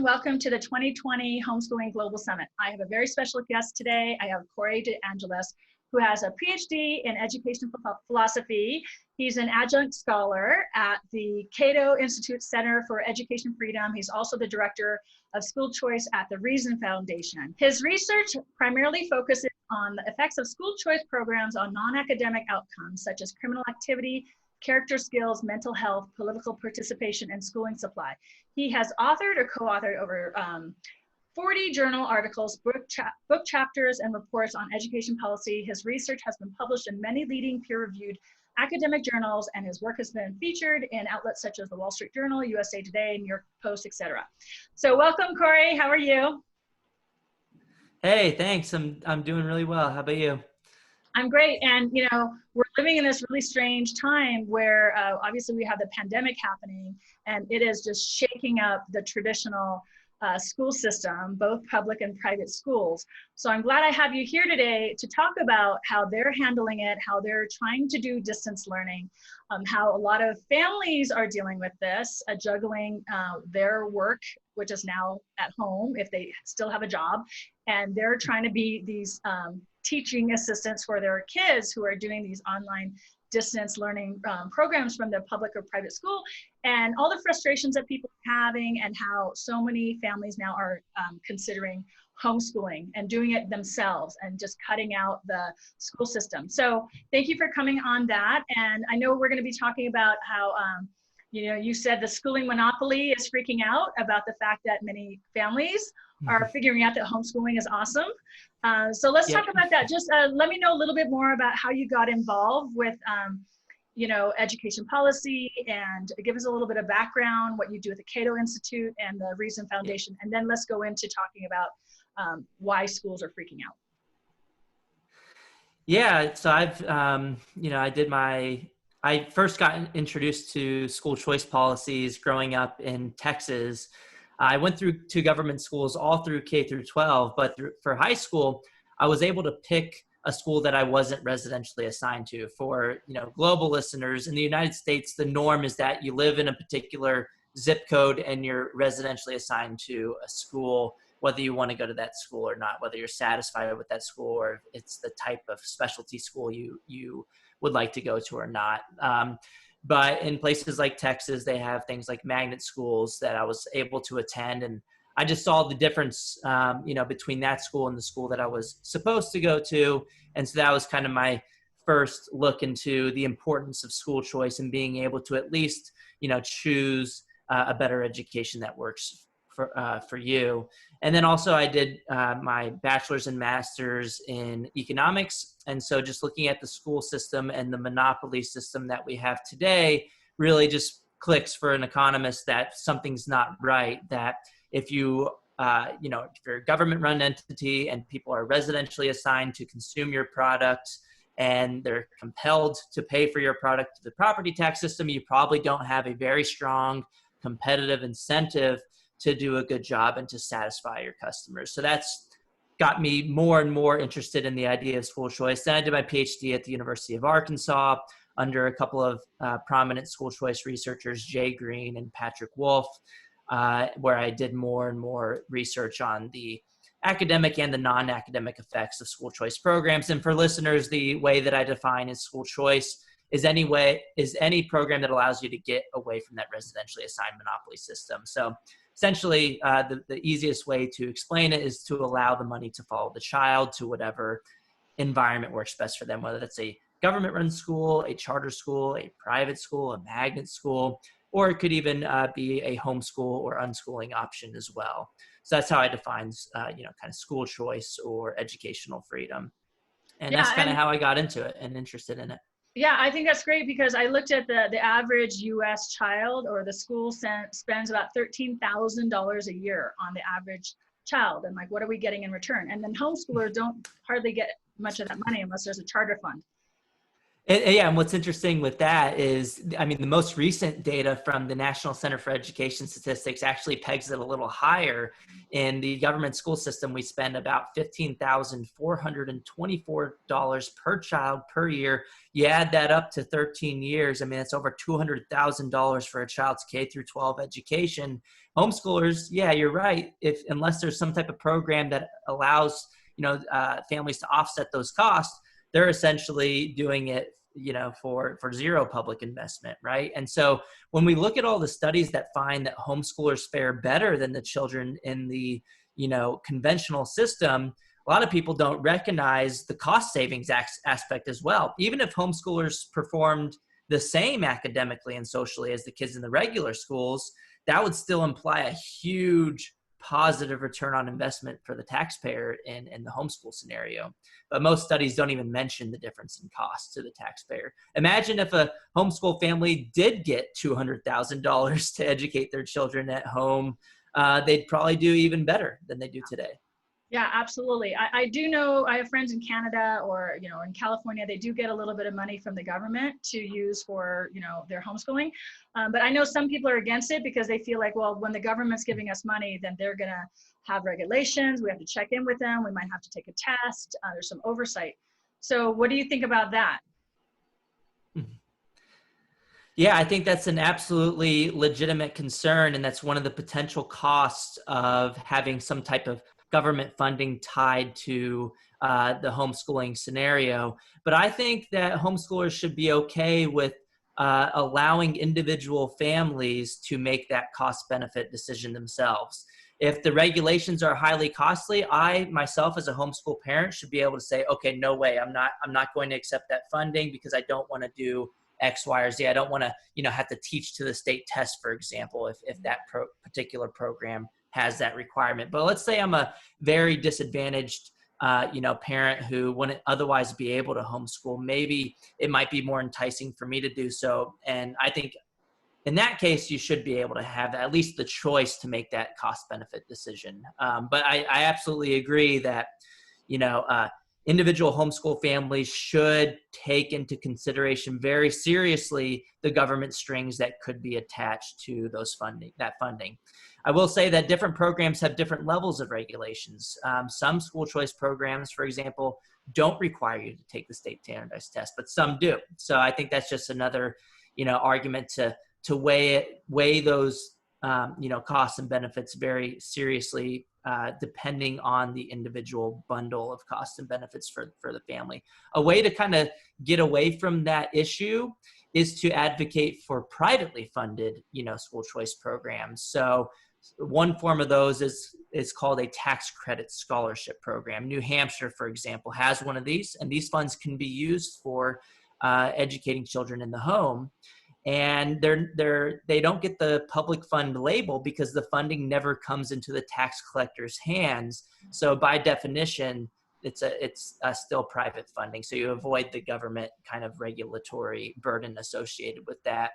everyone. Welcome to the 2020 Homeschooling Global Summit. I have a very special guest today. I have Cato DeAngelis, who has a PhD in education philosophy. He's an adjunct scholar at the Cato Institute Center for Education Freedom. He's also the director of school choice at the Reason Foundation. His research primarily focuses on the effects of school choice programs on non-academic outcomes, such as criminal activity, character skills, mental health, political participation, and schooling supply. He has authored or co-authored over 40 journal articles, book chapters, and reports on education policy. His research has been published in many leading peer-reviewed academic journals, and his work has been featured in outlets such as the Wall Street Journal, USA Today, New York Post, etc. So welcome, Corey. How are you? Hey, thanks. I'm doing really well. How about you? I'm great. And, you know, we're living in this really strange time where obviously we have the pandemic happening, and it is just shaking up the traditional school system, both public and private schools. So I'm glad I have you here today to talk about how they're handling it, how they're trying to do distance learning, how a lot of families are dealing with this, juggling their work, which is now at home if they still have a job, and they're trying to be these teaching assistants for their kids who are doing these online distance learning programs from their public or private school, and all the frustrations that people are having, and how so many families now are considering homeschooling and doing it themselves and just cutting out the school system. So thank you for coming on that. And I know we're going to be talking about how you know, you said the schooling monopoly is freaking out about the fact that many families are figuring out that homeschooling is awesome. So let's talk about that. Just let me know a little bit more about how you got involved with, you know, education policy, and give us a little bit of background, what you do at the Cato Institute and the Reason Foundation. And then let's go into talking about why schools are freaking out. Yeah, so I've, you know, I first got introduced to school choice policies growing up in Texas. I went through two government schools all through K through 12, but for high school, I was able to pick a school that I wasn't residentially assigned to. For, you know, global listeners, in the United States, the norm is that you live in a particular zip code and you're residentially assigned to a school, whether you want to go to that school or not, whether you're satisfied with that school or if it's the type of specialty school you would like to go to or not. But in places like Texas, they have things like magnet schools that I was able to attend. And I just saw the difference, you know, between that school and the school that I was supposed to go to. And so that was kind of my first look into the importance of school choice and being able to at least, you know, choose a better education that works for you. And then also I did my bachelor's and master's in economics. And so just looking at the school system and the monopoly system that we have today really just clicks for an economist that something's not right, that if you, you know, if you're a government-run entity and people are residentially assigned to consume your product and they're compelled to pay for your product to the property tax system, you probably don't have a very strong competitive incentive to do a good job and to satisfy your customers. So that's got me more and more interested in the idea of school choice. Then I did my PhD at the University of Arkansas under a couple of prominent school choice researchers, Jay Green and Patrick Wolf, where I did more and more research on the academic and the non-academic effects of school choice programs. And for listeners, the way that I define as school choice is any program that allows you to get away from that residentially assigned monopoly system. So essentially, the easiest way to explain it is to allow the money to follow the child to whatever environment works best for them, whether that's a government-run school, a charter school, a private school, a magnet school, or it could even be a homeschool or unschooling option as well. So that's how I define, you know, kind of school choice or educational freedom. And that's kind of how I got into it and interested in it. Yeah, I think that's great, because I looked at the average U.S. child, or the school spends about $13,000 a year on the average child. And like, what are we getting in return? And then homeschoolers don't hardly get much of that money unless there's a charter fund. Yeah, and what's interesting with that is, I mean, the most recent data from the National Center for Education Statistics actually pegs it a little higher. In the government school system, we spend about $15,424 per child per year. You add that up to 13 years, I mean, it's over $200,000 for a child's K through 12 education. Homeschoolers, yeah, you're right. Unless there's some type of program that allows, families to offset those costs, they're essentially doing it, for zero public investment, right? And so when we look at all the studies that find that homeschoolers fare better than the children in the, conventional system, a lot of people don't recognize the cost savings aspect as well. Even if homeschoolers performed the same academically and socially as the kids in the regular schools, that would still imply a huge positive return on investment for the taxpayer in the homeschool scenario. But most studies don't even mention the difference in cost to the taxpayer. Imagine if a homeschool family did get $200,000 to educate their children at home, they'd probably do even better than they do today. Yeah, absolutely. I do know, I have friends in Canada or, in California, they do get a little bit of money from the government to use for, their homeschooling. But I know some people are against it because they feel like, well, when the government's giving us money, then they're going to have regulations. We have to check in with them. We might have to take a test. There's some oversight. So what do you think about that? Yeah, I think that's an absolutely legitimate concern. And that's one of the potential costs of having some type of government funding tied to the homeschooling scenario. But I think that homeschoolers should be okay with allowing individual families to make that cost benefit decision themselves. If the regulations are highly costly, I myself as a homeschool parent should be able to say, okay, no way, I'm not going to accept that funding because I don't want to do X, Y, or Z. I don't want to, have to teach to the state test, for example, if that particular program has that requirement. But let's say I'm a very disadvantaged, parent who wouldn't otherwise be able to homeschool. Maybe it might be more enticing for me to do so. And I think in that case, you should be able to have at least the choice to make that cost benefit decision. But I absolutely agree that, individual homeschool families should take into consideration very seriously the government strings that could be attached to that funding. I will say that different programs have different levels of regulations. Some school choice programs, for example, don't require you to take the state standardized test, but some do. So I think that's just another, argument to weigh those, costs and benefits very seriously, depending on the individual bundle of costs and benefits for the family. A way to kind of get away from that issue is to advocate for privately funded, school choice programs. So one form of those is called a tax credit scholarship program. New Hampshire, for example, has one of these, and these funds can be used for educating children in the home. And they don't get the public fund label because the funding never comes into the tax collector's hands. So by definition, it's still private funding. So you avoid the government kind of regulatory burden associated with that.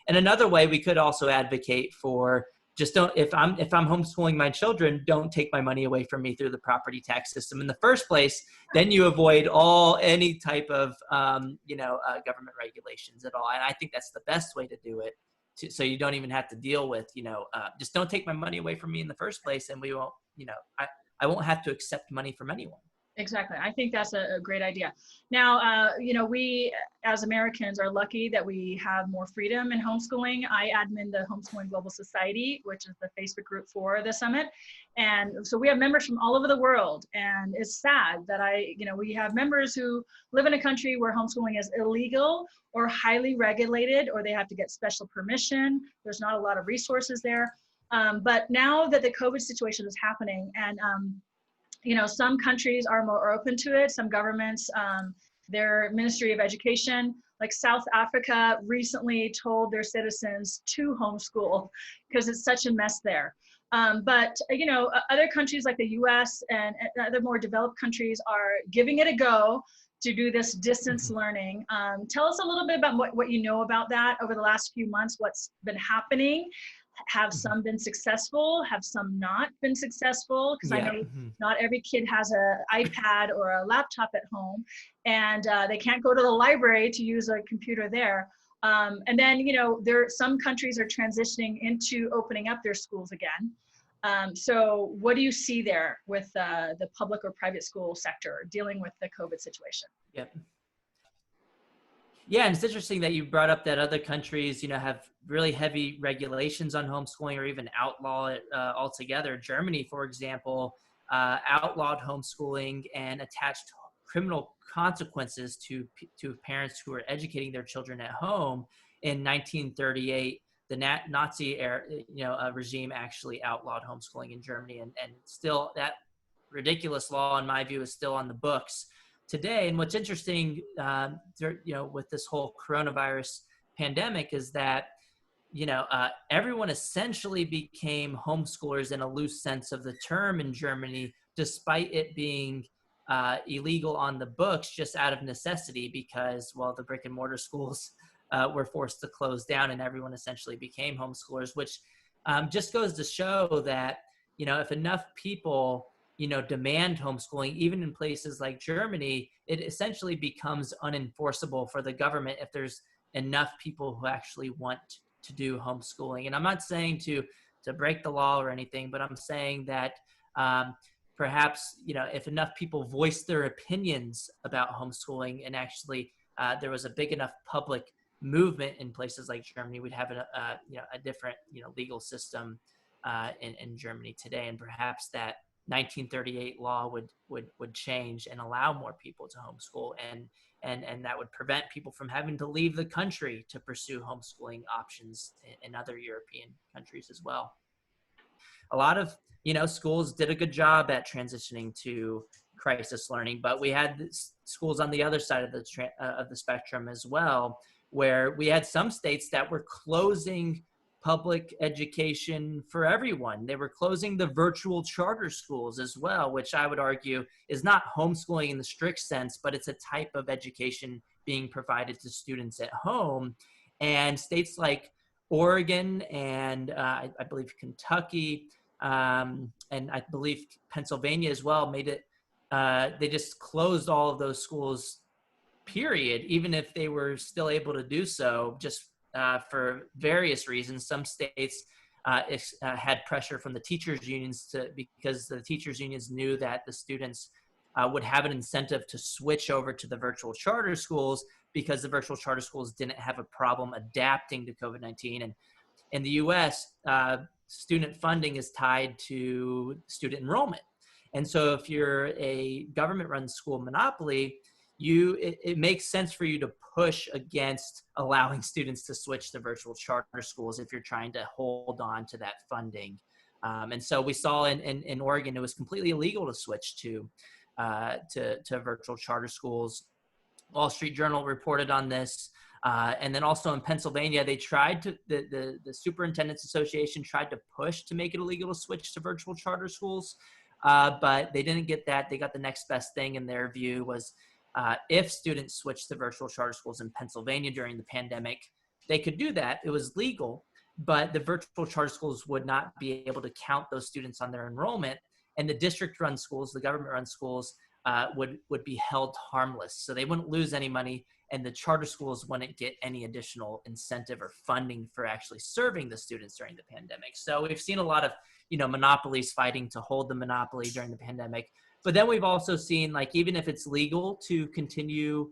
And another way we could also advocate for just if I'm homeschooling my children, don't take my money away from me through the property tax system in the first place. Then you avoid any type of government regulations at all. And I think that's the best way to do it. So you don't even have to deal with just don't take my money away from me in the first place, and we won't I won't have to accept money from anyone. Exactly. I think that's a great idea. Now, we as Americans are lucky that we have more freedom in homeschooling. I admin the Homeschooling Global Society, which is the Facebook group for the summit. And so we have members from all over the world. And it's sad that we have members who live in a country where homeschooling is illegal or highly regulated, or they have to get special permission. There's not a lot of resources there. But now that the COVID situation is happening and some countries are more open to it. Some governments, their Ministry of Education, like South Africa, recently told their citizens to homeschool because it's such a mess there. But other countries like the US and other more developed countries are giving it a go to do this distance learning. Tell us a little bit about what you know about that over the last few months, what's been happening. Have some been successful? Have some not been successful? Because I Yeah. know not every kid has an iPad or a laptop at home, and they can't go to the library to use a computer there. And then, some countries are transitioning into opening up their schools again. So what do you see there with the public or private school sector dealing with the COVID situation? Yep. Yeah, and it's interesting that you brought up that other countries, have really heavy regulations on homeschooling or even outlaw it altogether. Germany, for example, outlawed homeschooling and attached criminal consequences to parents who are educating their children at home. In 1938, the Nazi era, regime actually outlawed homeschooling in Germany, and still that ridiculous law, in my view, is still on the books today. And what's interesting, with this whole coronavirus pandemic is that, everyone essentially became homeschoolers in a loose sense of the term in Germany, despite it being illegal on the books just out of necessity because, well, the brick and mortar schools were forced to close down and everyone essentially became homeschoolers, which just goes to show that, if enough people demand homeschooling, even in places like Germany, it essentially becomes unenforceable for the government if there's enough people who actually want to do homeschooling. And I'm not saying to break the law or anything, but I'm saying that perhaps, if enough people voice their opinions about homeschooling and actually there was a big enough public movement in places like Germany, we'd have a different, legal system in Germany today. And perhaps that 1938 law would change and allow more people to homeschool, and that would prevent people from having to leave the country to pursue homeschooling options in other European countries as well. A lot of schools did a good job at transitioning to crisis learning, but we had schools on the other side of the spectrum as well, where we had some states that were closing public education for everyone. They were closing the virtual charter schools as well, which I would argue is not homeschooling in the strict sense, but it's a type of education being provided to students at home. And states like Oregon and I believe Kentucky and I believe Pennsylvania as well made it, they just closed all of those schools, period, even if they were still able to do so, just for various reasons. Some states had pressure from the teachers' unions because the teachers' unions knew that the students would have an incentive to switch over to the virtual charter schools because the virtual charter schools didn't have a problem adapting to COVID-19. And in the US, student funding is tied to student enrollment. And so if you're a government-run school monopoly, it makes sense for you to push against allowing students to switch to virtual charter schools if you're trying to hold on to that funding. And so we saw in Oregon, it was completely illegal to switch to virtual charter schools. Wall Street Journal reported on this. And then also in Pennsylvania, they tried to, the Superintendent's Association tried to push to make it illegal to switch to virtual charter schools, but they didn't get that. They got the next best thing in their view was if students switched to virtual charter schools in Pennsylvania during the pandemic, they could do that. It was legal, but the virtual charter schools would not be able to count those students on their enrollment. And the district-run schools, the government-run schools, would be held harmless. So they wouldn't lose any money, and the charter schools wouldn't get any additional incentive or funding for actually serving the students during the pandemic. So we've seen a lot of, monopolies fighting to hold the monopoly during the pandemic. But then we've also seen, like, even if it's legal to continue,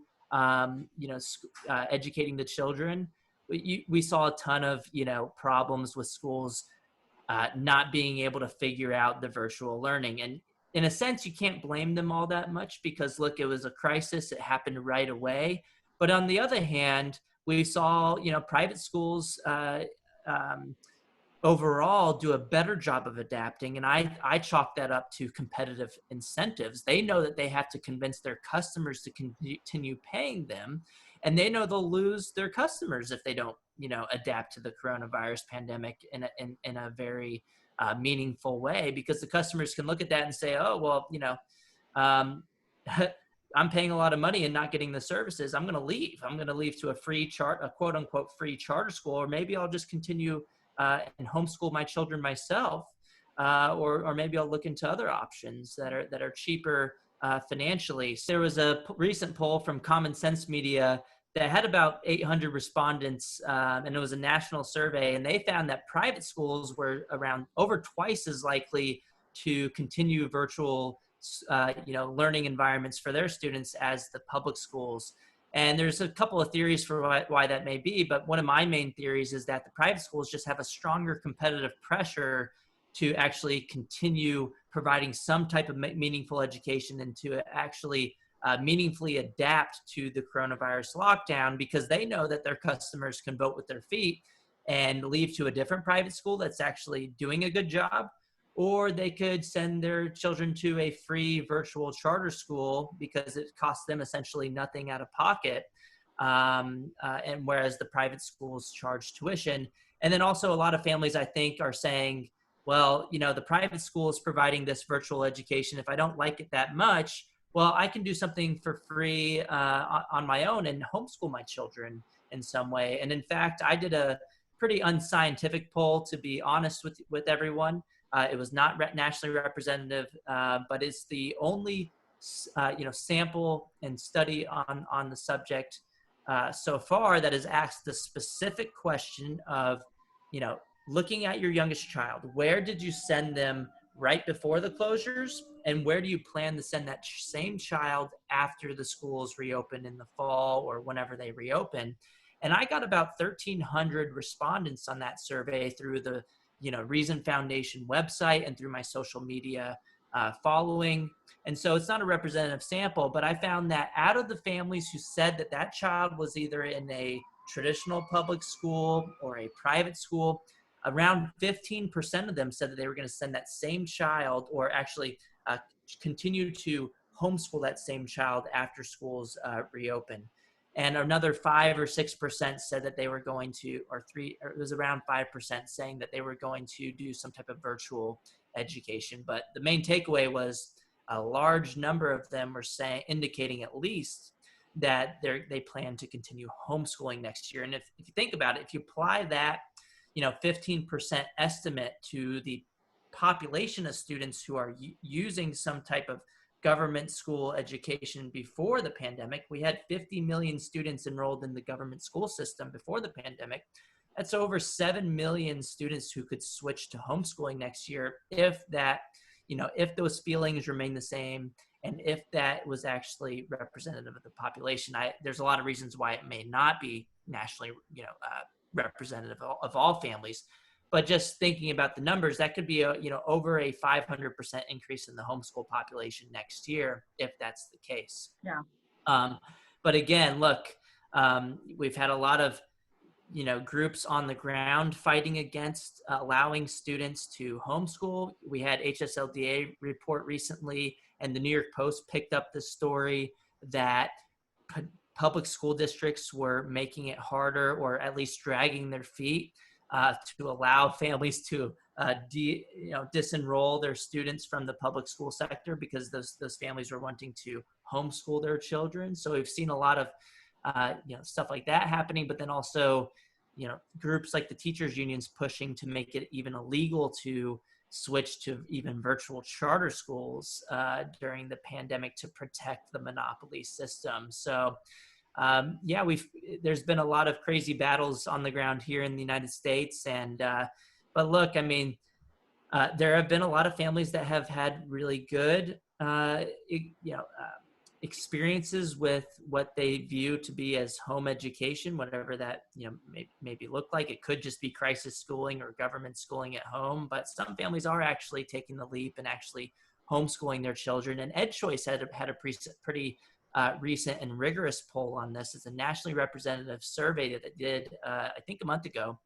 educating the children, we saw a ton of, problems with schools not being able to figure out the virtual learning. And in a sense, you can't blame them all that much because, look, it was a crisis. It happened right away. But on the other hand, we saw, private schools overall do a better job of adapting. And I chalk that up to competitive incentives. They know that they have to convince their customers to continue paying them. And they know they'll lose their customers if they don't, adapt to the coronavirus pandemic in a very meaningful way, because the customers can look at that and say, oh, well, I'm paying a lot of money and not getting the services. I'm going to leave. I'm going to leave to a quote unquote free charter school, or maybe I'll just continue and homeschool my children myself, or maybe I'll look into other options that are cheaper financially. So there was a recent poll from Common Sense Media that had about 800 respondents, and it was a national survey, and they found that private schools were around over twice as likely to continue virtual learning environments for their students as the public schools. And there's a couple of theories for why that may be, but one of my main theories is that the private schools just have a stronger competitive pressure to actually continue providing some type of meaningful education and to actually meaningfully adapt to the coronavirus lockdown, because they know that their customers can vote with their feet and leave to a different private school that's actually doing a good job, or they could send their children to a free virtual charter school because it costs them essentially nothing out of pocket, and whereas the private schools charge tuition. And then also a lot of families, I think, are saying, well, the private school is providing this virtual education. If I don't like it that much, well, I can do something for free on my own and homeschool my children in some way. And in fact, I did a pretty unscientific poll, to be honest with everyone. It was not nationally representative, but it's the only sample and study on the subject so far that has asked the specific question of, looking at your youngest child, where did you send them right before the closures, and where do you plan to send that same child after the schools reopen in the fall or whenever they reopen? And I got about 1,300 respondents on that survey through the Reason Foundation website and through my social media following. And so it's not a representative sample, but I found that out of the families who said that that child was either in a traditional public school or a private school, around 15% of them said that they were going to send that same child, or actually continue to homeschool that same child after schools reopen. And another 5 or 6% said that they were going to, or it was around 5% saying that they were going to do some type of virtual education. But the main takeaway was a large number of them were indicating at least that they plan to continue homeschooling next year. And if you think about it, if you apply that 15% estimate to the population of students who are using some type of government school education before the pandemic, we had 50 million students enrolled in the government school system before the pandemic. That's over 7 million students who could switch to homeschooling next year if those feelings remain the same, and if that was actually representative of the population. There's a lot of reasons why it may not be nationally, representative of all families, but just thinking about the numbers, that could be over a 500% increase in the homeschool population next year if that's the case. Yeah. But again, look, we've had a lot of groups on the ground fighting against allowing students to homeschool. We had HSLDA report recently, and the New York Post picked up the story that public school districts were making it harder, or at least dragging their feet to allow families to disenroll their students from the public school sector because those families were wanting to homeschool their children. So we've seen a lot of stuff like that happening, but then also groups like the teachers unions pushing to make it even illegal to switch to even virtual charter schools during the pandemic to protect the monopoly system. So there's been a lot of crazy battles on the ground here in the United States. And but look, I mean, there have been a lot of families that have had really good experiences with what they view to be as home education, whatever that maybe look like. It could just be crisis schooling or government schooling at home, but some families are actually taking the leap and actually homeschooling their children. And EdChoice had a pretty recent and rigorous poll on this. It's a nationally representative survey that it did I think a month ago,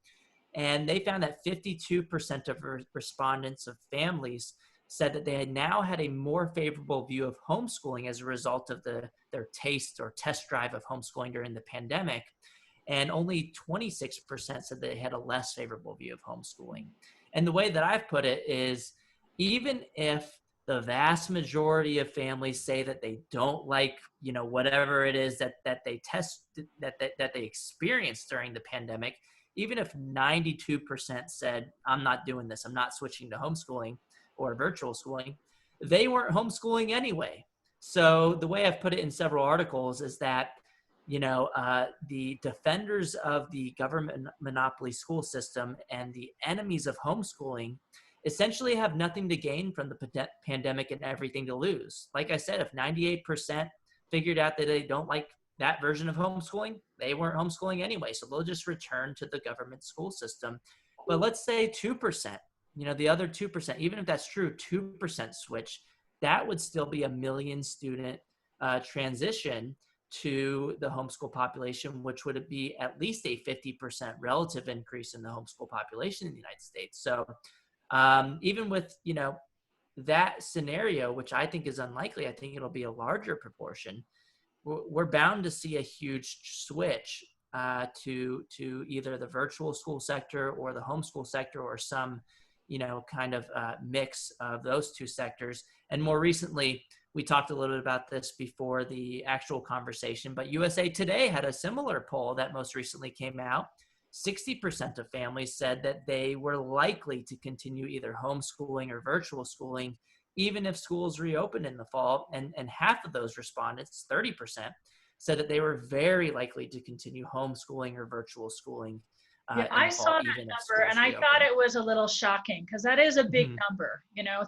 and they found that 52% of respondents of families said that they had now had a more favorable view of homeschooling as a result of their taste or test drive of homeschooling during the pandemic. And only 26% said they had a less favorable view of homeschooling. And the way that I've put it is, even if the vast majority of families say that they don't like, whatever it is that they experienced during the pandemic, even if 92% said, I'm not doing this, I'm not switching to homeschooling or virtual schooling, they weren't homeschooling anyway. So the way I've put it in several articles is that, the defenders of the government monopoly school system and the enemies of homeschooling essentially have nothing to gain from the pandemic and everything to lose. Like I said, if 98% figured out that they don't like that version of homeschooling, they weren't homeschooling anyway. So they'll just return to the government school system. But let's say 2%, the other 2%, even if that's true, 2% switch, that would still be a 1 million student transition to the homeschool population, which would be at least a 50% relative increase in the homeschool population in the United States. So even with, that scenario, which I think is unlikely, I think it'll be a larger proportion, we're bound to see a huge switch to either the virtual school sector or the homeschool sector, or some, kind of mix of those two sectors. And more recently, we talked a little bit about this before the actual conversation, but USA Today had a similar poll that most recently came out. 60% of families said that they were likely to continue either homeschooling or virtual schooling, even if schools reopened in the fall. And half of those respondents, 30%, said that they were very likely to continue homeschooling or virtual schooling. Yeah, I saw that number and I thought it was a little shocking, because that is a big number,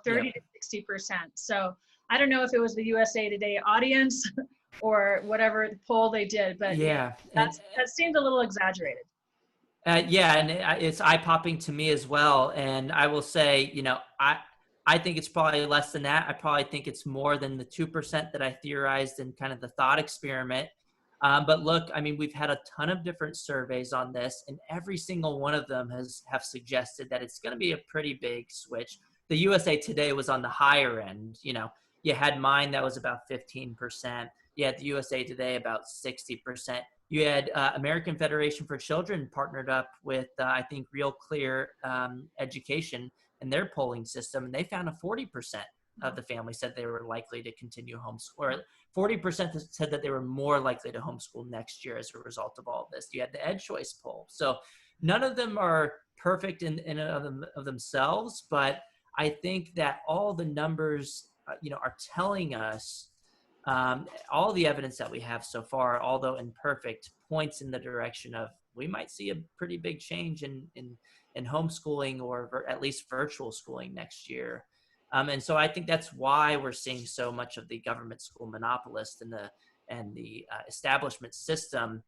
30 to 60%. So I don't know if it was the USA Today audience or whatever poll they did, but yeah, that seemed a little exaggerated. Yeah, and it's eye-popping to me as well. And I will say, I think it's probably less than that. I probably think it's more than the 2% that I theorized in kind of the thought experiment. But look, I mean, we've had a ton of different surveys on this, and every single one of them have suggested that it's going to be a pretty big switch. The USA Today was on the higher end. You had mine that was about 15%. You had the USA Today about 60%. You had American Federation for Children partnered up with, I think, Real Clear Education and their polling system, and they found a 40% of the family said they were likely to continue homeschool, or 40% said that they were more likely to homeschool next year as a result of all of this. You had the EdChoice poll. So none of them are perfect in and of themselves, but I think that all the numbers, are telling us, all the evidence that we have so far, although imperfect, points in the direction of we might see a pretty big change in homeschooling, or at least virtual schooling next year. And so I think that's why we're seeing so much of the government school monopolist and the establishment system,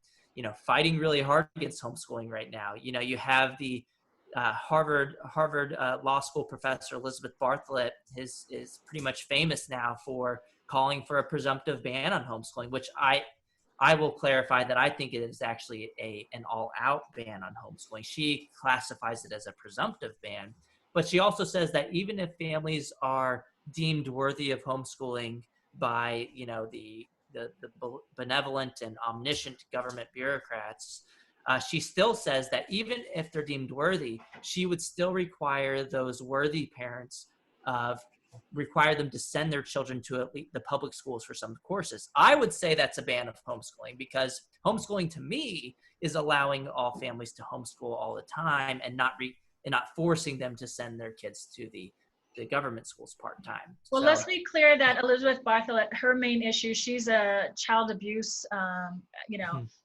fighting really hard against homeschooling right now. You have the Harvard Law School professor Elizabeth Bartholet is pretty much famous now for calling for a presumptive ban on homeschooling, which I will clarify that I think it is actually an all-out ban on homeschooling. She classifies it as a presumptive ban, but she also says that even if families are deemed worthy of homeschooling by the benevolent and omniscient government bureaucrats, she still says that even if they're deemed worthy, she would still require those worthy parents require them to send their children to at least the public schools for some courses. I would say that's a ban of homeschooling, because homeschooling to me is allowing all families to homeschool all the time and not forcing them to send their kids to the government schools part-time. Well, so, let's be clear that Elizabeth Bartholet, her main issue, she's a child abuse,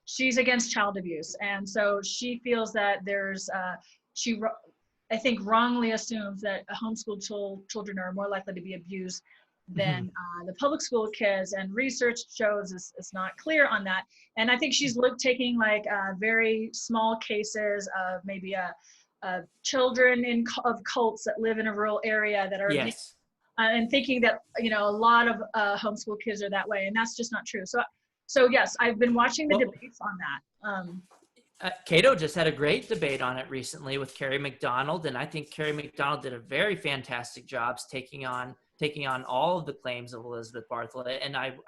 she's against child abuse. And so she feels that there's, I think wrongly assumes that homeschooled children are more likely to be abused than the public school kids, and research shows it's not clear on that. And I think she's taking like very small cases of maybe children of cults that live in a rural area that are yes. And thinking that a lot of homeschool kids are that way, and that's just not true. So yes, I've been watching the debates on that. Cato just had a great debate on it recently with Carrie McDonald, and I think Carrie McDonald did a very fantastic job taking on all of the claims of Elizabeth Bartholet. And I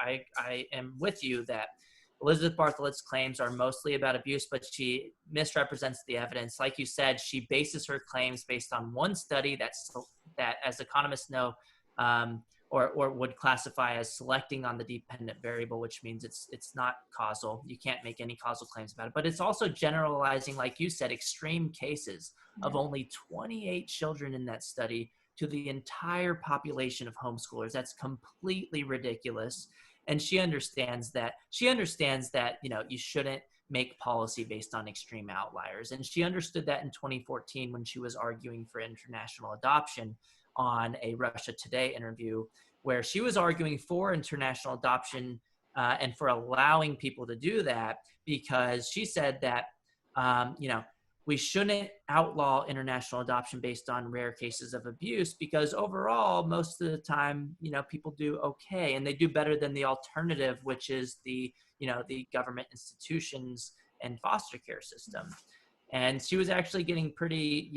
am with you that Elizabeth Bartholet's claims are mostly about abuse, but she misrepresents the evidence. Like you said, she bases her claims based on one study that, as economists know, or would classify as selecting on the dependent variable, which means it's not causal. You can't make any causal claims about it. But it's also generalizing, like you said, extreme cases of only 28 children in that study to the entire population of homeschoolers. That's completely ridiculous. And she understands that, you shouldn't make policy based on extreme outliers. And she understood that in 2014 when she was arguing for international adoption on a Russia Today interview, where she was arguing for international adoption and for allowing people to do that, because she said that, we shouldn't outlaw international adoption based on rare cases of abuse, because overall, most of the time, people do okay, and they do better than the alternative, which is the government institutions and foster care system. And she was actually getting pretty,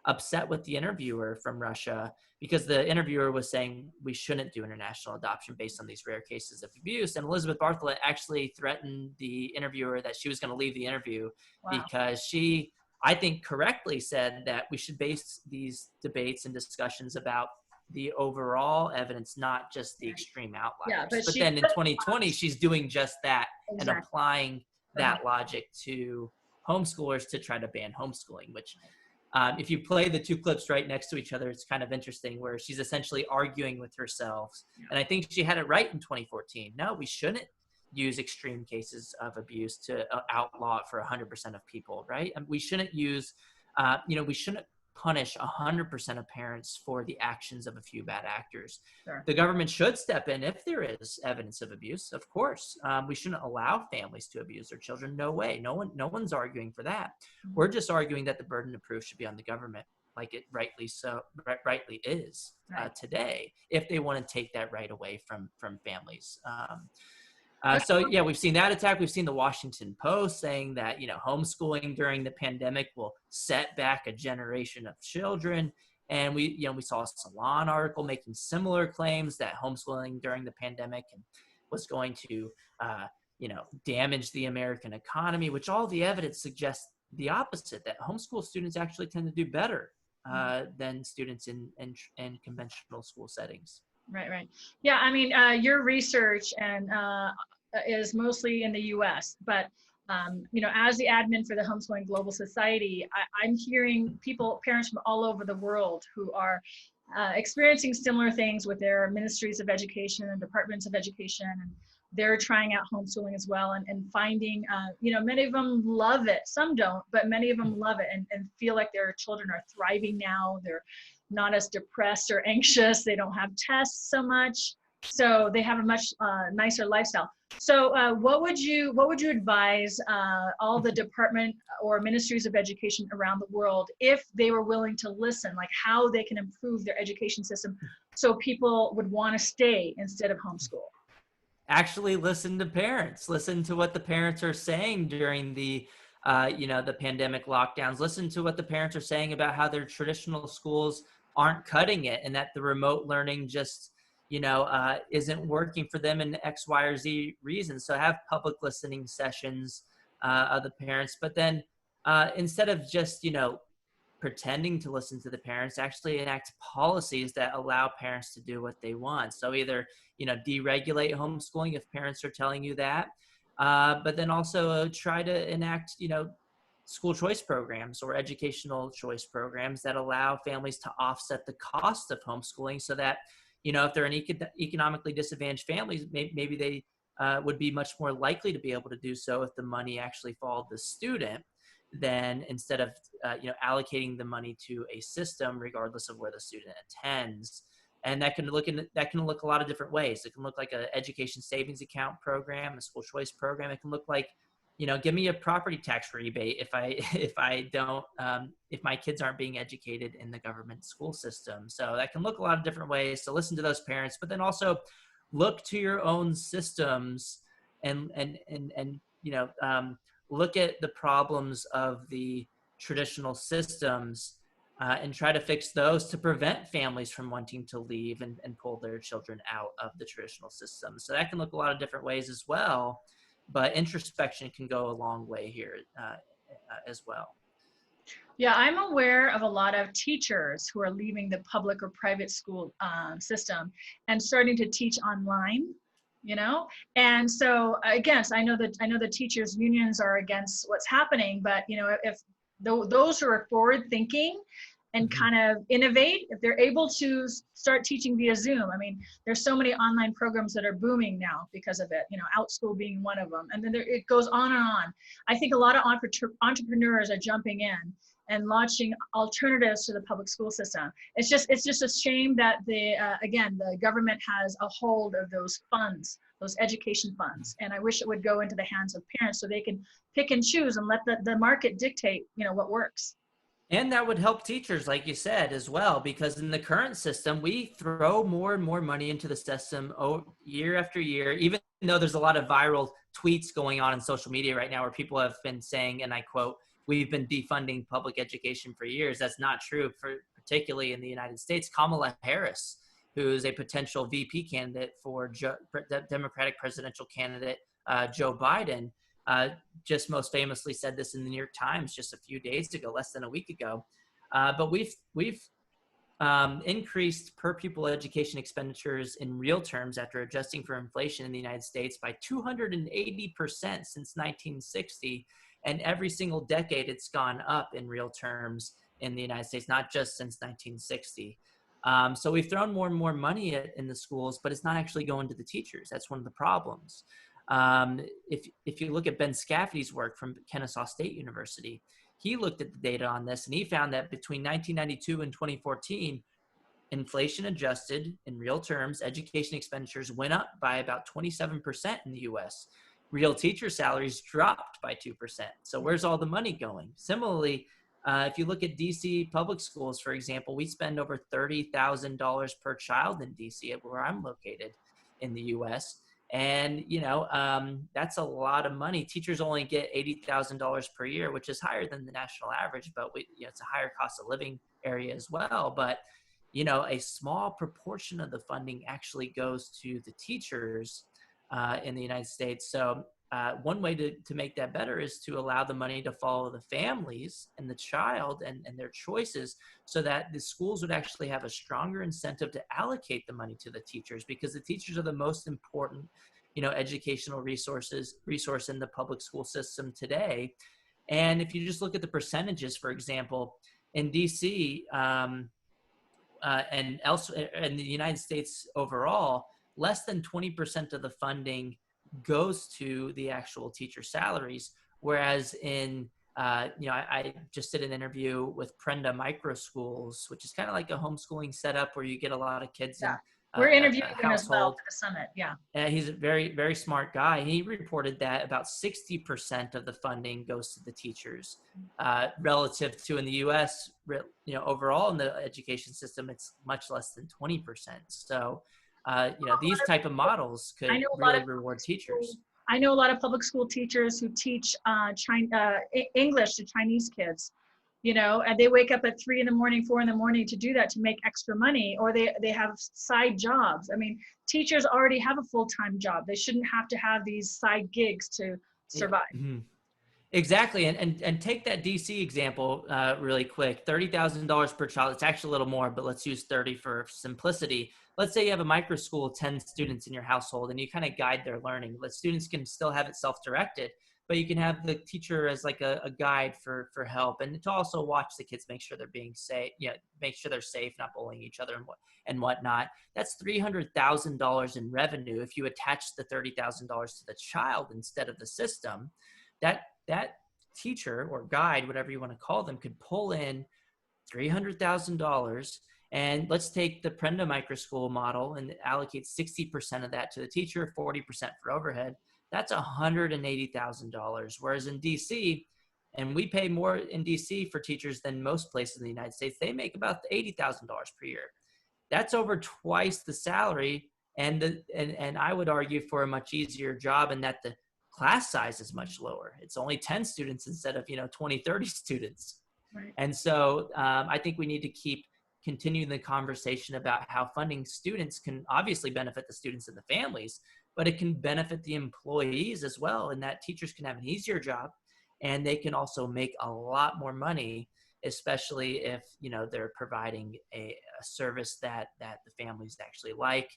upset with the interviewer from Russia, because the interviewer was saying we shouldn't do international adoption based on these rare cases of abuse. And Elizabeth Bartholet actually threatened the interviewer that she was going to leave the interview. Wow. Because she, I think, correctly said that we should base these debates and discussions about the overall evidence, not just the extreme outliers. Yeah, but then in 2020, she's doing just that. Exactly. And applying that logic to homeschoolers to try to ban homeschooling, which if you play the two clips right next to each other, it's kind of interesting, where she's essentially arguing with herself. Yeah. And I think she had it right in 2014. No, we shouldn't use extreme cases of abuse to outlaw it for 100% of people, right? And we shouldn't use, we shouldn't punish 100% of parents for the actions of a few bad actors. Sure. The government should step in if there is evidence of abuse, of course. We shouldn't allow families to abuse their children. No way. No one's arguing for that. Mm-hmm. We're just arguing that the burden of proof should be on the government, like it rightly is today, if they want to take that right away from families. So yeah, we've seen that attack. We've seen the Washington Post saying that, homeschooling during the pandemic will set back a generation of children. And we saw a Salon article making similar claims that homeschooling during the pandemic was going to, damage the American economy, which all the evidence suggests the opposite, that homeschool students actually tend to do better than students in conventional school settings. Right. Yeah, I mean, your research is mostly in the U.S., but as the admin for the Homeschooling Global Society, I'm hearing parents from all over the world who are experiencing similar things with their ministries of education and departments of education, and they're trying out homeschooling as well, and finding, many of them love it. Some don't, but many of them love it and feel like their children are thriving now. They're not as depressed or anxious. They don't have tests so much. So they have a much nicer lifestyle. So what would you advise all the department or ministries of education around the world, if they were willing to listen, like how they can improve their education system so people would want to stay instead of homeschool? Actually listen to parents. Listen to what the parents are saying during the the pandemic lockdowns. Listen to what the parents are saying about how their traditional schools aren't cutting it, and that the remote learning just isn't working for them in X, Y, or Z reasons. So have public listening sessions of the parents, but then instead of just pretending to listen to the parents, actually enact policies that allow parents to do what they want. So either deregulate homeschooling if parents are telling you that, but then also try to enact school choice programs or educational choice programs that allow families to offset the cost of homeschooling, so that if they're an economically disadvantaged families, maybe they would be much more likely to be able to do so if the money actually followed the student, than instead of allocating the money to a system regardless of where the student attends. And that can look a lot of different ways. It can look like an education savings account program, a school choice program. It can look like, give me a property tax rebate if my kids aren't being educated in the government school system. So that can look a lot of different ways. So listen to those parents, but then also look to your own systems and look at the problems of the traditional systems and try to fix those to prevent families from wanting to leave and pull their children out of the traditional system. So that can look a lot of different ways as well, but introspection can go a long way here as well. Yeah, I'm aware of a lot of teachers who are leaving the public or private school system and starting to teach online, you know? And so again, so I know the teachers unions are against what's happening, but you know, if those who are forward thinking and Mhm. kind of innovate, if they're able to start teaching via Zoom. I mean, there's so many online programs that are booming now because of it, you know, OutSchool being one of them. And then it goes on and on. I think a lot of entrepreneurs are jumping in and launching alternatives to the public school system. It's just a shame that again, the government has a hold of those funds, those education funds. And I wish it would go into the hands of parents so they can pick and choose and let the market dictate, you know, what works. And that would help teachers, like you said, as well, because in the current system, we throw more and more money into the system year after year, even though there's a lot of viral tweets going on in social media right now where people have been saying, and I quote, "We've been defunding public education for years." That's not true, particularly in the United States. Kamala Harris, who's a potential VP candidate for Democratic presidential candidate Joe Biden, uh, just most famously said this in the New York Times just a few days ago, less than a week ago. But we've increased per pupil education expenditures in real terms after adjusting for inflation in the United States by 280% since 1960. And every single decade it's gone up in real terms in the United States, not just since 1960. So we've thrown more and more money in the schools, but it's not actually going to the teachers. That's one of the problems. Um, if you look at Ben Scaffidy's work from Kennesaw State University, he looked at the data on this and he found that between 1992 and 2014, inflation adjusted in real terms, education expenditures went up by about 27% in the US. Real teacher salaries dropped by 2%. So where's all the money going? Similarly, if you look at DC public schools, for example, we spend over $30,000 per child in DC, where I'm located in the US. And, that's a lot of money. Teachers only get $80,000 per year, which is higher than the national average, but it's a higher cost of living area as well. But a small proportion of the funding actually goes to the teachers in the United States. So one way to make that better is to allow the money to follow the families and the child and their choices, so that the schools would actually have a stronger incentive to allocate the money to the teachers, because the teachers are the most important, educational resource in the public school system today. And if you just look at the percentages, for example, in DC, and elsewhere in the United States overall, less than 20% of the funding goes to the actual teacher salaries. Whereas I just did an interview with Prenda Micro Schools, which is kind of like a homeschooling setup where you get a lot of kids Yeah. in We're interviewing a them as well household. for the summit. Yeah. He's a very, very smart guy. He reported that about 60% of the funding goes to the teachers, relative to in the U.S. Overall in the education system, it's much less than 20%. So, these type of models I could know a lot of really reward teachers. I know a lot of public school teachers who teach English to Chinese kids, you know, and they wake up at 3 in the morning, 4 in the morning to do that to make extra money, or they have side jobs. I mean, teachers already have a full-time job. They shouldn't have to have these side gigs to Yeah. survive. Mm-hmm. Exactly. And take that DC example really quick. $30,000 per child. It's actually a little more, but let's use 30 for simplicity. Let's say you have a micro school of 10 students in your household and you kind of guide their learning. The students can still have it self-directed, but you can have the teacher as like a guide for help, and to also watch the kids, make sure they're being safe, make sure they're safe, not bullying each other and whatnot. That's $300,000 in revenue. If you attach the $30,000 to the child instead of the system, that teacher or guide, whatever you want to call them, could pull in $300,000. And let's take the Prenda Micro School model and allocate 60% of that to the teacher, 40% for overhead. That's $180,000. Whereas in DC, and we pay more in DC for teachers than most places in the United States, they make about $80,000 per year. That's over twice the salary, and I would argue for a much easier job, and that the class size is much lower. It's only 10 students instead of 20, 30 students. Right. And so I think we need to keep continuing the conversation about how funding students can obviously benefit the students and the families, but it can benefit the employees as well, and that teachers can have an easier job, and they can also make a lot more money, especially if, you know, they're providing a service that the families actually like.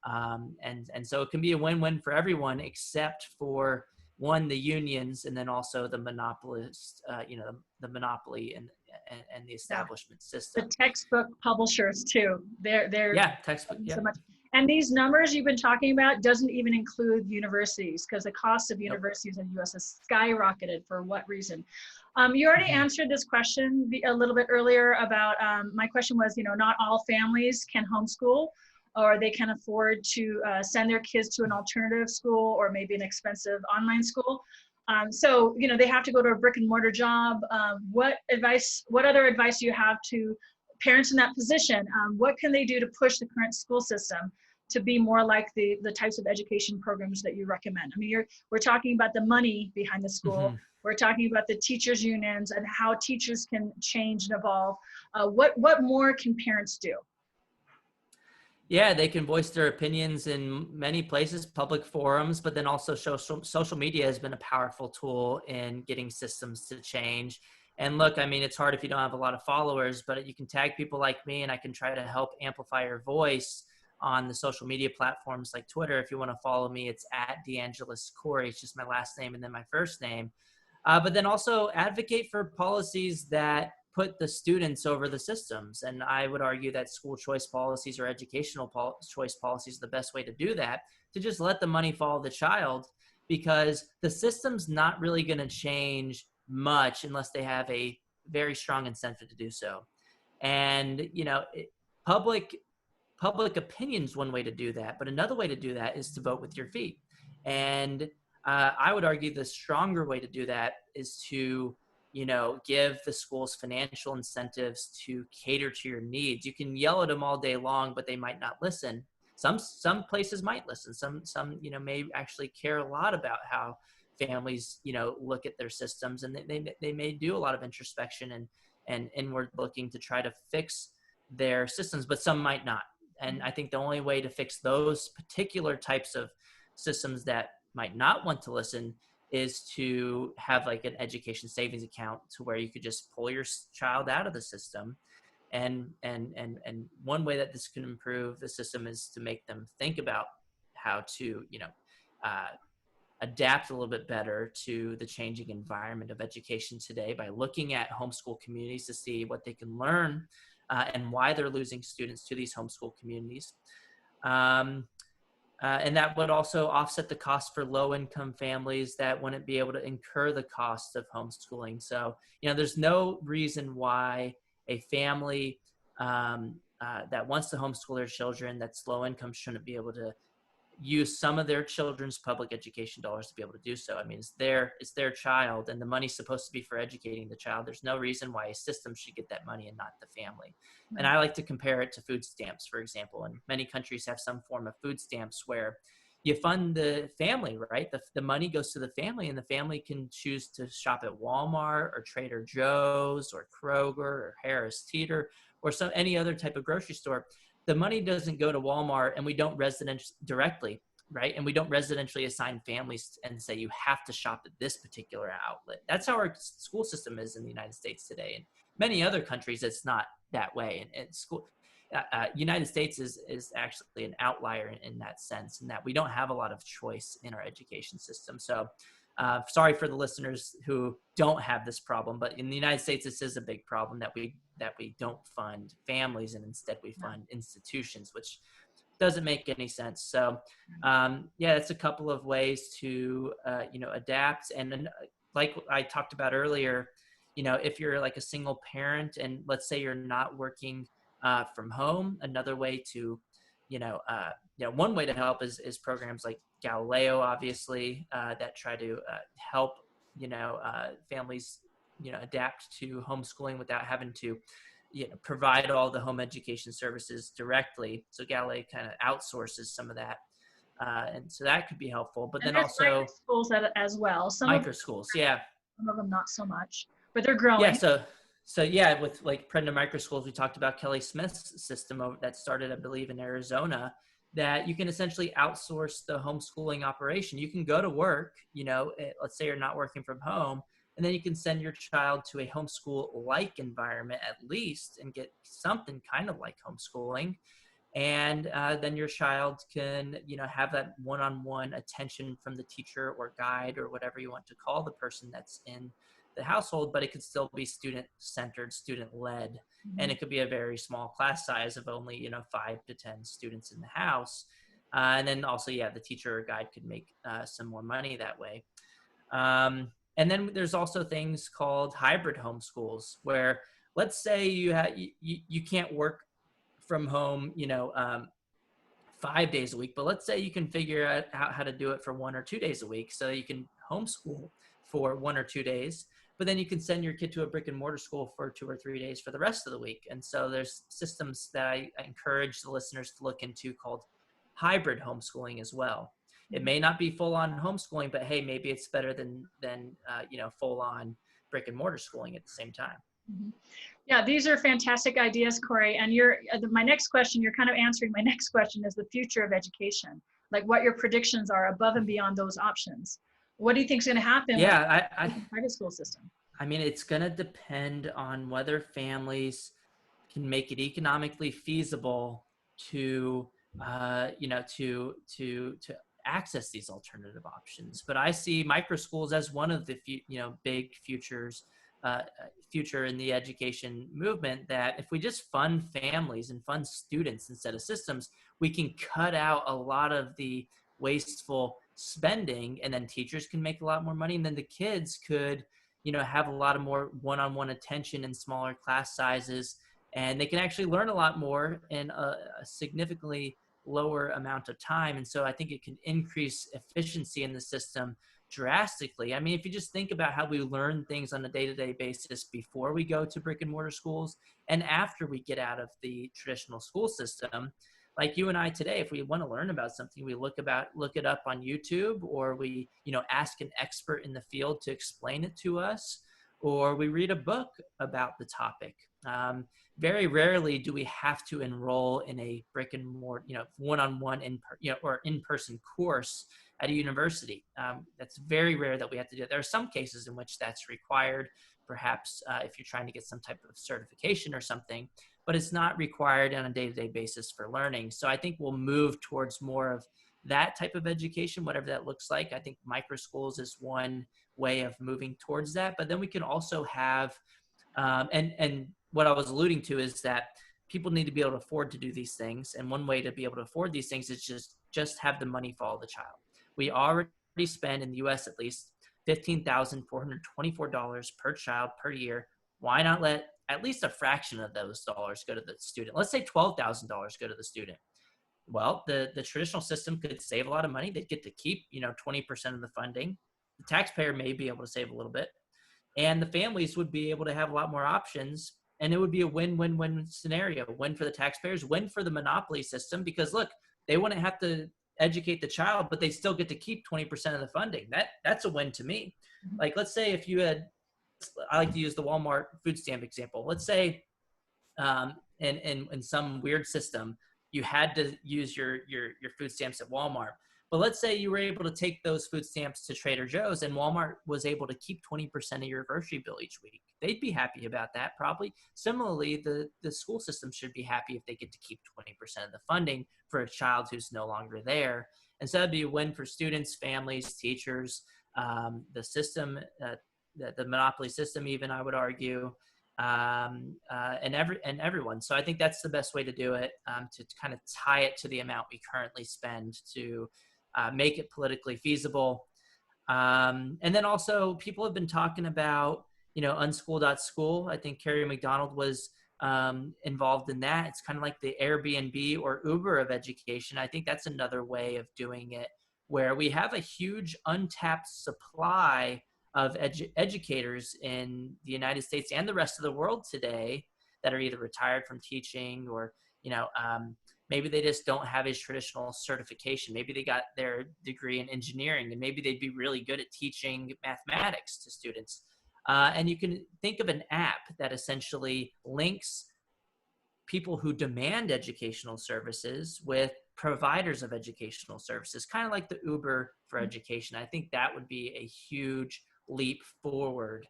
And so it can be a win-win for everyone, except for one, the unions, and then also the monopolist, you know, the monopoly and the Yeah. establishment The system. textbook publishers too. They're Yeah, textbook. so Yeah. much. And these numbers you've been talking about doesn't even include universities, because the cost of universities in the US has skyrocketed. For what reason? You already answered this question a little bit earlier about, my question was, you know, not all families can homeschool, or they can afford to send their kids to an alternative school or maybe an expensive online school. So, you know, they have to go to a brick and mortar job. What other advice do you have to parents in that position? What can they do to push the current school system to be more like the types of education programs that you recommend? I mean, we're talking about the money behind the school. We're talking about the teachers unions and how teachers can change and evolve. What more can parents do? Yeah, they can voice their opinions in many places, public forums, but then also social media has been a powerful tool in getting systems to change. And look, I mean, it's hard if you don't have a lot of followers, but you can tag people like me and I can try to help amplify your voice on the social media platforms like Twitter. If you want to follow me, it's at DeAngelis Corey. It's just my last name and then my first name. But then also advocate for policies that put the students over the systems. And I would argue that school choice policies or educational choice policies are the best way to do that, to just let the money follow the child, because the system's not really going to change much unless they have a very strong incentive to do so. And, you know, public opinion's one way to do that, but another way to do that is to vote with your feet. And I would argue the stronger way to do that is to, you know, give the schools financial incentives to cater to your needs. You can yell at them all day long, but they might not listen. Some places might listen. Some, you know, may actually care a lot about how families, you know, look at their systems, and they may do a lot of introspection and inward looking to try to fix their systems, but some might not. And I think the only way to fix those particular types of systems that might not want to listen is to have like an education savings account, to where you could just pull your child out of the system. And one way that this can improve the system is to make them think about how to, you know, adapt a little bit better to the changing environment of education today by looking at homeschool communities to see what they can learn and why they're losing students to these homeschool communities. And that would also offset the cost for low-income families that wouldn't be able to incur the cost of homeschooling. So, you know, there's no reason why a family that wants to homeschool their children that's low income shouldn't be able to use some of their children's public education dollars to be able to do so. I mean, it's their child, and the money's supposed to be for educating the child. There's no reason why a system should get that money and not the family. And I like to compare it to food stamps, for example. And many countries have some form of food stamps where you fund the family, right? The money goes to the family, and the family can choose to shop at Walmart or Trader Joe's or Kroger or Harris Teeter or any other type of grocery store. The money doesn't go to Walmart, and we don't directly, right? And we don't residentially assign families and say, you have to shop at this particular outlet. That's how our school system is in the United States today. And many other countries, it's not that way. And United States is actually an outlier in that sense, in that we don't have a lot of choice in our education system. So sorry for the listeners who don't have this problem, but in the United States, this is a big problem, that we don't fund families and instead we fund institutions, which doesn't make any sense. So yeah, it's a couple of ways to adapt. And like I talked about earlier, if you're like a single parent and let's say you're not working from home, another way to one way to help is programs like Galileo, obviously, that try to help families adapt to homeschooling without having to provide all the home education services directly. So Galileo kind of outsources some of that, and so that could be helpful. But then also schools as well. Some micro schools, yeah. Some of them not so much, but they're growing. Yeah, so yeah, with like Prenda Micro Schools, we talked about Kelly Smith's system that started, I believe, in Arizona, that you can essentially outsource the homeschooling operation. You can go to work, let's say you're not working from home, And then you can send your child to a homeschool-like environment at least and get something kind of like homeschooling. And then your child can, have that one-on-one attention from the teacher or guide or whatever you want to call the person that's in the household, but it could still be student-centered, student-led. Mm-hmm. And it could be a very small class size of only, 5 to 10 students in the house. And then also, the teacher or guide could make some more money that way. And then there's also things called hybrid homeschools, where let's say you can't work from home, 5 days a week, but let's say you can figure out how to do it for 1 or 2 days a week. So you can homeschool for 1 or 2 days, but then you can send your kid to a brick and mortar school for 2 or 3 days for the rest of the week. And so there's systems that I encourage the listeners to look into called hybrid homeschooling as well. It may not be full on homeschooling, but hey, maybe it's better than full on brick and mortar schooling at the same time. Mm-hmm. Yeah, these are fantastic ideas, Corey. And my next question, you're kind of answering my next question, is the future of education. Like what your predictions are above and beyond those options. What do you think is going to happen with the private school system? I mean, it's going to depend on whether families can make it economically feasible to access these alternative options. But I see micro schools as one of the big future in the education movement, that if we just fund families and fund students instead of systems, we can cut out a lot of the wasteful spending, and then teachers can make a lot more money, and then the kids could have a lot of more one-on-one attention in smaller class sizes, and they can actually learn a lot more in a significantly lower amount of time. And so I think it can increase efficiency in the system drastically. I mean, if you just think about how we learn things on a day-to-day basis before we go to brick and mortar schools and after we get out of the traditional school system, like you and I today, if we want to learn about something, we look it up on YouTube, or we, ask an expert in the field to explain it to us, or we read a book about the topic. Very rarely do we have to enroll in a brick and mortar, one-on-one or in-person course at a university. That's very rare that we have to do it. There are some cases in which that's required, perhaps if you're trying to get some type of certification or something, but it's not required on a day-to-day basis for learning. So I think we'll move towards more of that type of education, whatever that looks like. I think micro schools is one way of moving towards that, but then we can also have, and what I was alluding to is that people need to be able to afford to do these things. And one way to be able to afford these things is just have the money follow the child. We already spend in the US at least $15,424 per child per year. Why not let at least a fraction of those dollars go to the student? Let's say $12,000 go to the student. Well, the traditional system could save a lot of money. They'd get to keep, 20% of the funding. The taxpayer may be able to save a little bit, and the families would be able to have a lot more options. And it would be a win-win-win scenario. Win for the taxpayers, win for the monopoly system, because look, they wouldn't have to educate the child, but they still get to keep 20% of the funding. That's a win to me. Like, let's say if you had, I like to use the Walmart food stamp example. Let's say in some weird system, you had to use your food stamps at Walmart. But let's say you were able to take those food stamps to Trader Joe's, and Walmart was able to keep 20% of your grocery bill each week. They'd be happy about that, probably. Similarly, the school system should be happy if they get to keep 20% of the funding for a child who's no longer there. And so that'd be a win for students, families, teachers, the system, the monopoly system, even, I would argue, and everyone. So I think that's the best way to do it, to kind of tie it to the amount we currently spend to make it politically feasible. And then also, people have been talking about, Unschooled.School. I think Carrie McDonald was involved in that. It's kind of like the Airbnb or Uber of education. I think that's another way of doing it, where we have a huge untapped supply of educators in the United States and the rest of the world today that are either retired from teaching, or, maybe they just don't have a traditional certification. Maybe they got their degree in engineering, and maybe they'd be really good at teaching mathematics to students. And you can think of an app that essentially links people who demand educational services with providers of educational services, kind of like the Uber for education. I think that would be a huge leap forward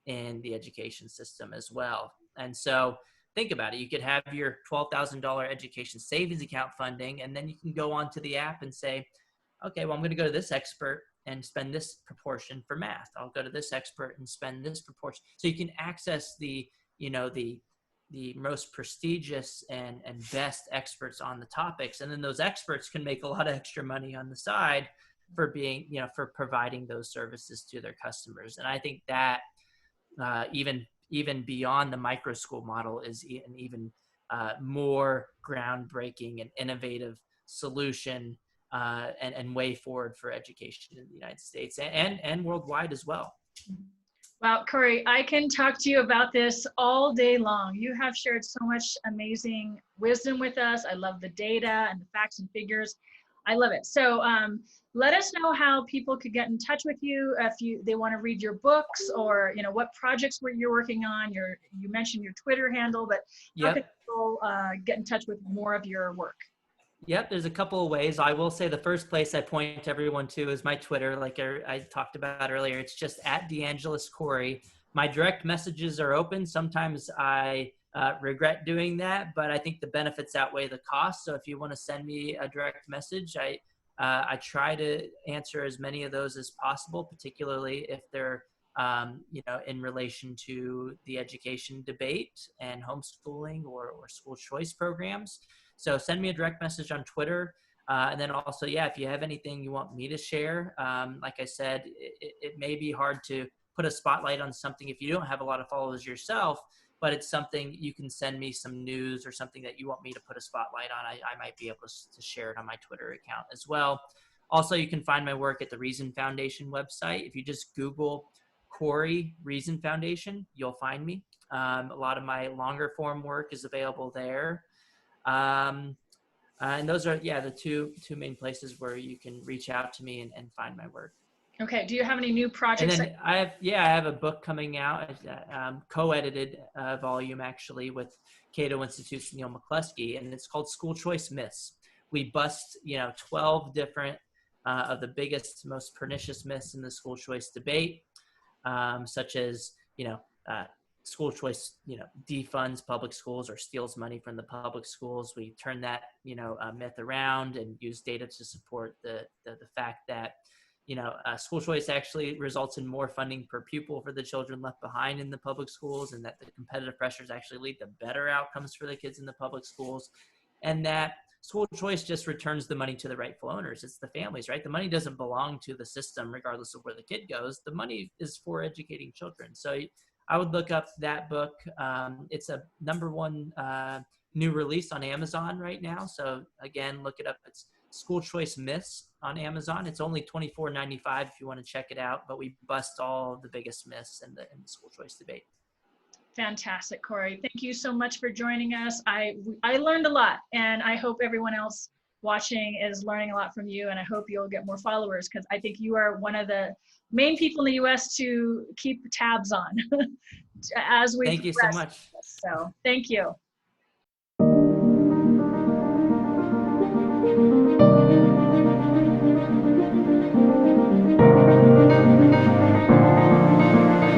in the education system as well. And so think about it. You could have your $12,000 education savings account funding, and then you can go onto the app and say, okay, well, I'm going to go to this expert and spend this proportion for math. I'll go to this expert and spend this proportion. So you can access the most prestigious and best experts on the topics. And then those experts can make a lot of extra money on the side for being, for providing those services to their customers. And I think that even beyond the micro school model is an even more groundbreaking and innovative solution and way forward for education in the United States and worldwide as well. Well, Corey, I can talk to you about this all day long. You have shared so much amazing wisdom with us. I love the data and the facts and figures. I love it. So let us know how people could get in touch with you if they want to read your books, or what projects you're working on. You mentioned your Twitter handle, but how can people get in touch with more of your work? Yep, there's a couple of ways. I will say the first place I point everyone to is my Twitter, like I talked about earlier. It's just at DeAngelis Corey. My direct messages are open. Sometimes I regret doing that, but I think the benefits outweigh the cost. So if you want to send me a direct message, I try to answer as many of those as possible, particularly if they're in relation to the education debate and homeschooling or school choice programs. So send me a direct message on Twitter. And then also, if you have anything you want me to share, like I said, it may be hard to put a spotlight on something if you don't have a lot of followers yourself, but it's something you can send me some news or something that you want me to put a spotlight on. I might be able to share it on my Twitter account as well. Also, you can find my work at the Reason Foundation website. If you just Google Corey Reason Foundation, you'll find me. A lot of my longer form work is available there. And those are, the two main places where you can reach out to me and find my work. Okay. Do you have any new projects? And then I have a book coming out, co-edited volume actually with Cato Institute's Neil McCluskey, and it's called School Choice Myths. We bust, 12 different of the biggest, most pernicious myths in the school choice debate, such as, school choice, defunds public schools or steals money from the public schools. We turn that, myth around and use data to support the fact that, school choice actually results in more funding per pupil for the children left behind in the public schools, and that the competitive pressures actually lead to better outcomes for the kids in the public schools, and that school choice just returns the money to the rightful owners. It's the families, right? The money doesn't belong to the system regardless of where the kid goes. The money is for educating children. So I would look up that book. It's a #1 new release on Amazon right now. So again, look it up. It's School Choice Myths on Amazon. It's only $24.95 if you want to check it out, but we bust all of the biggest myths in the school choice debate. Fantastic, Corey. Thank you so much for joining us. I learned a lot, and I hope everyone else watching is learning a lot from you, and I hope you'll get more followers, because I think you are one of the main people in the US to keep tabs on as we Thank you so much. So thank you.